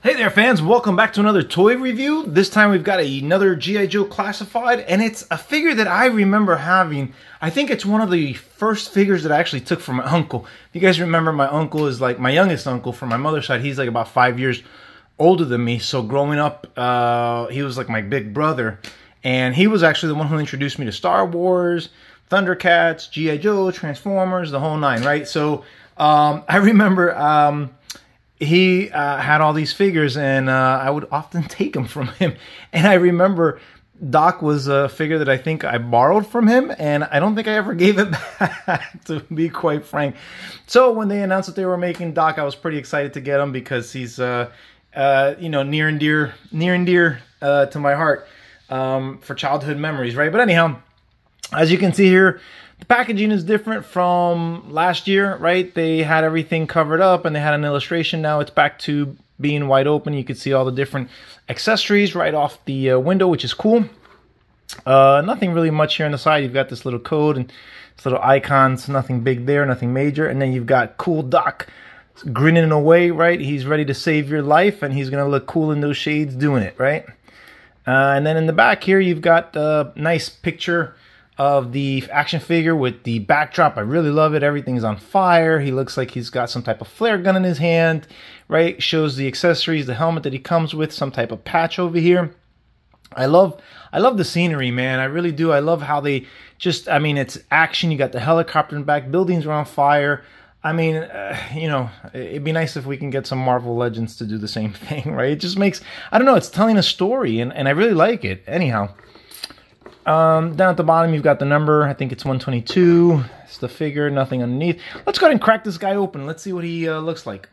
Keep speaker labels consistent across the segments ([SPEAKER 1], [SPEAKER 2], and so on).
[SPEAKER 1] Hey there fans, welcome back to another toy review. This time we've got another G.I Joe Classified, and it's a figure that I remember having. I think it's one of the first figures that I actually took from my uncle. If you guys remember, my uncle is like my youngest uncle from my mother's side. He's like about 5 years older than me, so growing up, he was like my big brother. And he was actually the one who introduced me to Star Wars, Thundercats, G.I Joe, Transformers, the whole nine, right? So I remember he had all these figures, and I would often take them from him. And I remember Doc was a figure that I think I borrowed from him, and I don't think I ever gave it back, to be quite frank. So when they announced that they were making Doc, I was pretty excited to get him because he's you know, near and dear to my heart for childhood memories, right? But anyhow, as you can see here, the packaging is different from last year, right? They had everything covered up and they had an illustration. Now it's back to being wide open. You can see all the different accessories right off the window, which is cool. Nothing really much here on the side. You've got this little code and this little icons, nothing big there, nothing major. And then you've got cool Doc grinning away, right? He's ready to save your life, and he's going to look cool in those shades doing it, right? And then in the back here, you've got a nice picture of the action figure with the backdrop. I really love it. Everything's on fire. He looks like he's got some type of flare gun in his hand, right? Shows the accessories, the helmet that he comes with, some type of patch over here. I love the scenery, man. I really do. I love how they just, I mean, it's action. You got the helicopter in the back. Buildings are on fire. I mean, you know, it'd be nice if we can get some Marvel Legends to do the same thing, right? It just makes, I don't know, it's telling a story, and I really like it. Anyhow, down at the bottom, you've got the number. I think it's 122. It's the figure, nothing underneath. Let's go ahead and crack this guy open. Let's see what he looks like.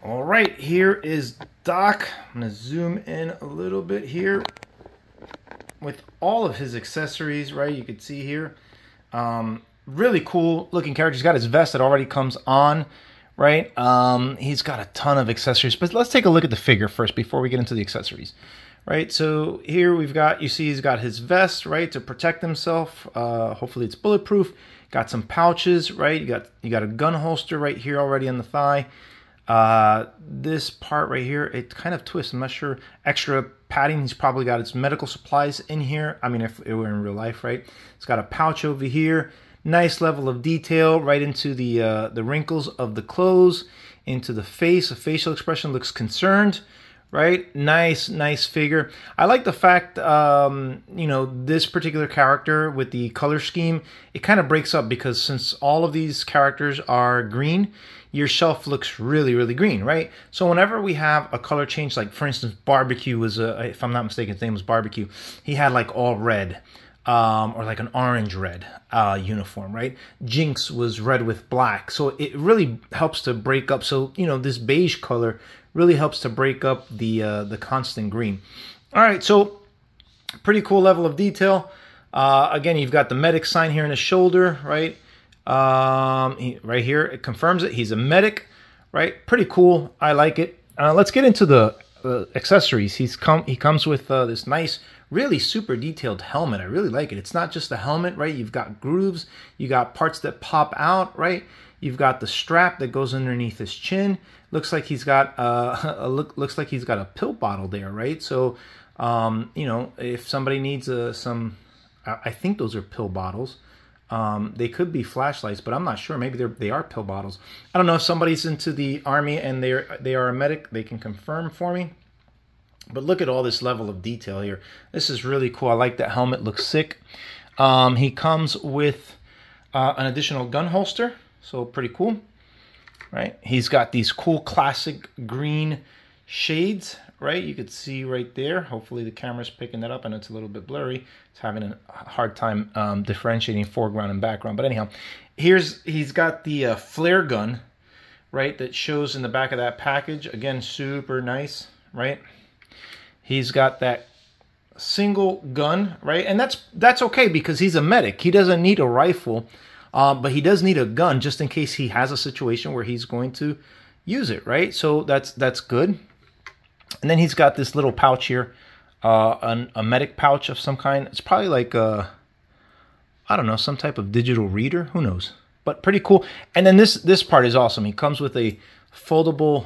[SPEAKER 1] All right, here is Doc. I'm going to zoom in a little bit here with all of his accessories, right? You can see here. Really cool looking character. He's got his vest that already comes on, right? He's got a ton of accessories. But let's take a look at the figure first before we get into the accessories. Right, so here we've got, you see he's got his vest, right, to protect himself. Hopefully it's bulletproof. Got some pouches, right? You got a gun holster right here already on the thigh. This part right here, it kind of twists. I'm not sure. Extra padding. He's probably got his medical supplies in here. I mean, if it were in real life, right? It's got a pouch over here. Nice level of detail right into the wrinkles of the clothes, into the face. The facial expression looks concerned. Right, nice figure. I like the fact, you know, this particular character with the color scheme, it kind of breaks up because since all of these characters are green, your shelf looks really green, right? So whenever we have a color change, like for instance, Barbecue was, if I'm not mistaken, his name was Barbecue. He had like all red, or like an orange red uniform, right? Jinx was red with black. So it really helps to break up. So, you know, this beige color really helps to break up the constant green. All right, so pretty cool level of detail. Again, you've got the medic sign here in his shoulder, right? Right here, it confirms it. He's a medic, right? Pretty cool. I like it. Let's get into the accessories. He comes with this nice, really super detailed helmet. I really like it. It's not just a helmet, right? You've got grooves. You got parts that pop out, right? You've got the strap that goes underneath his chin. Looks like he's got looks like he's got a pill bottle there, right? So, you know, if somebody needs some, I think those are pill bottles. They could be flashlights, but I'm not sure. Maybe they are pill bottles. I don't know if somebody's into the army and they are a medic. They can confirm for me. But look at all this level of detail here. This is really cool. I like that helmet. Looks sick. He comes with an additional gun holster, so pretty cool. Right, he's got these cool classic green shades, right? You could see right there. Hopefully the camera's picking that up, and it's a little bit blurry. It's having a hard time differentiating foreground and background. But anyhow, he's got the flare gun, right? That shows in the back of that package. Again, super nice, right? He's got that single gun, right? And that's okay because he's a medic. He doesn't need a rifle. But he does need a gun just in case he has a situation where he's going to use it, right? So that's good. And then he's got this little pouch here, a medic pouch of some kind. It's probably like, I don't know, some type of digital reader. Who knows? But pretty cool. And then this part is awesome. He comes with a foldable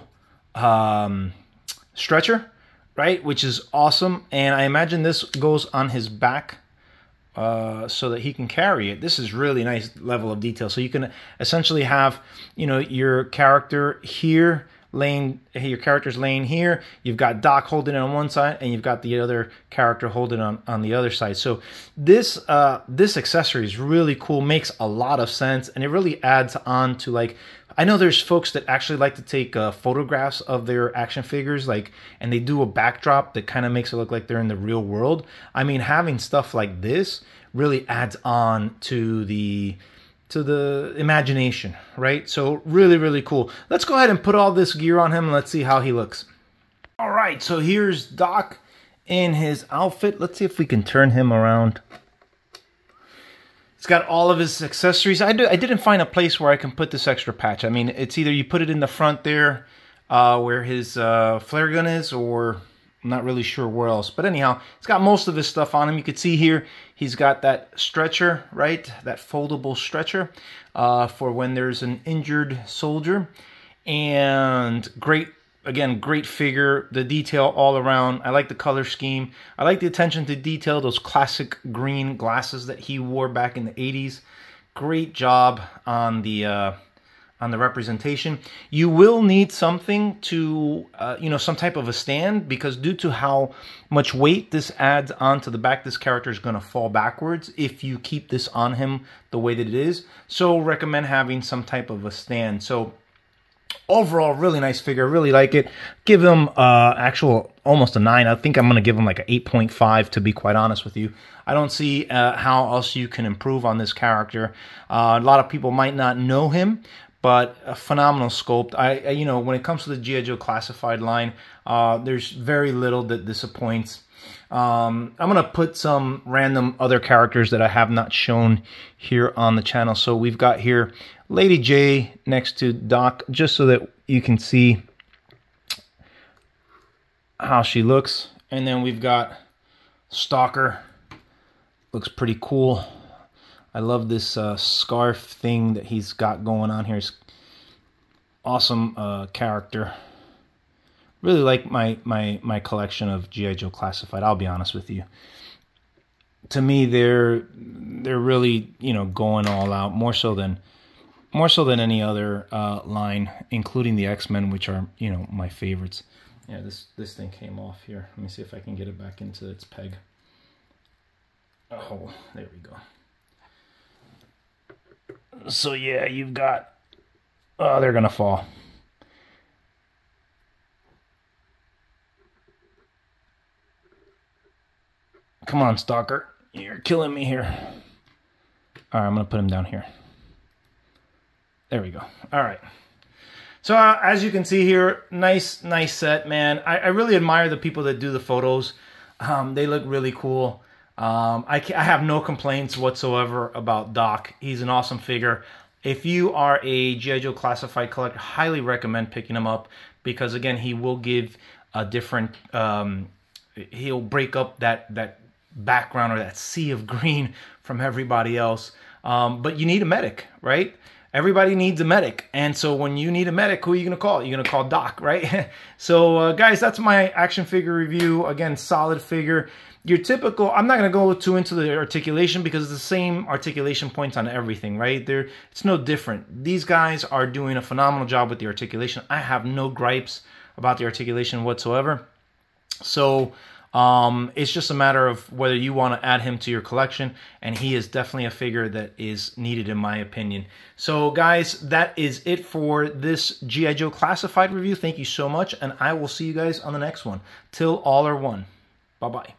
[SPEAKER 1] stretcher, right? Which is awesome. And I imagine this goes on his back so that he can carry it. This is really nice level of detail. So you can essentially have, you know, your character here laying, your character's laying here. You've got Doc holding it on one side, and you've got the other character holding it on the other side. So this this accessory is really cool, makes a lot of sense, and it really adds on to, like, I know there's folks that actually like to take photographs of their action figures, like, and they do a backdrop that kind of makes it look like they're in the real world. I mean, having stuff like this really adds on to the imagination, right? So really, really cool. Let's go ahead and put all this gear on him and let's see how he looks. All right, so here's Doc in his outfit. Let's see if we can turn him around. It's got all of his accessories. I didn't find a place where I can put this extra patch. I mean, it's either you put it in the front there where his flare gun is, or I'm not really sure where else. But anyhow, it's got most of his stuff on him. You can see here, he's got that stretcher, right? That foldable stretcher for when there's an injured soldier. And great, again, great figure. The detail all around. I like the color scheme. I like the attention to detail, those classic green glasses that he wore back in the 80s. Great job on the representation. You will need something to, you know, some type of a stand, because due to how much weight this adds onto the back, this character is going to fall backwards if you keep this on him the way that it is. So recommend having some type of a stand. So overall, really nice figure. Really like it. Give him actual almost a 9. I think I'm going to give him like an 8.5, to be quite honest with you. I don't see how else you can improve on this character. A lot of people might not know him, but a phenomenal sculpt. I you know, when it comes to the G.I. Joe Classified line, there's very little that disappoints. I'm going to put some random other characters that I have not shown here on the channel. So we've got here Lady J next to Doc, just so that you can see how she looks. And then we've got Stalker. Looks pretty cool. I love this scarf thing that he's got going on here. It's awesome character. Really like my collection of G.I. Joe Classified, I'll be honest with you. To me, they're really, you know, going all out, more so than any other line, including the X-Men, which are, you know, my favorites. Yeah, this thing came off here. Let me see if I can get it back into its peg. Oh, there we go. So yeah, you've got, oh, they're gonna fall. Come on, Stalker. You're killing me here. All right, I'm gonna put him down here. There we go. All right. So as you can see here, nice set, man. I really admire the people that do the photos. They look really cool. I have no complaints whatsoever about Doc. He's an awesome figure. If you are a G.I. Joe Classified collector, highly recommend picking him up, because again, he will give a different, he'll break up that background or that sea of green from everybody else. But you need a medic, right? Everybody needs a medic. And so when you need a medic, who are you going to call? You're going to call Doc, right? So guys, that's my action figure review. Again, solid figure. Your typical, I'm not going to go too into the articulation, because it's the same articulation points on everything, right? It's no different. These guys are doing a phenomenal job with the articulation. I have no gripes about the articulation whatsoever. So it's just a matter of whether you want to add him to your collection, and he is definitely a figure that is needed, in my opinion. So guys, that is it for this G.I. Joe Classified review. Thank you so much, and I will see you guys on the next one. Till all are one. Bye-bye.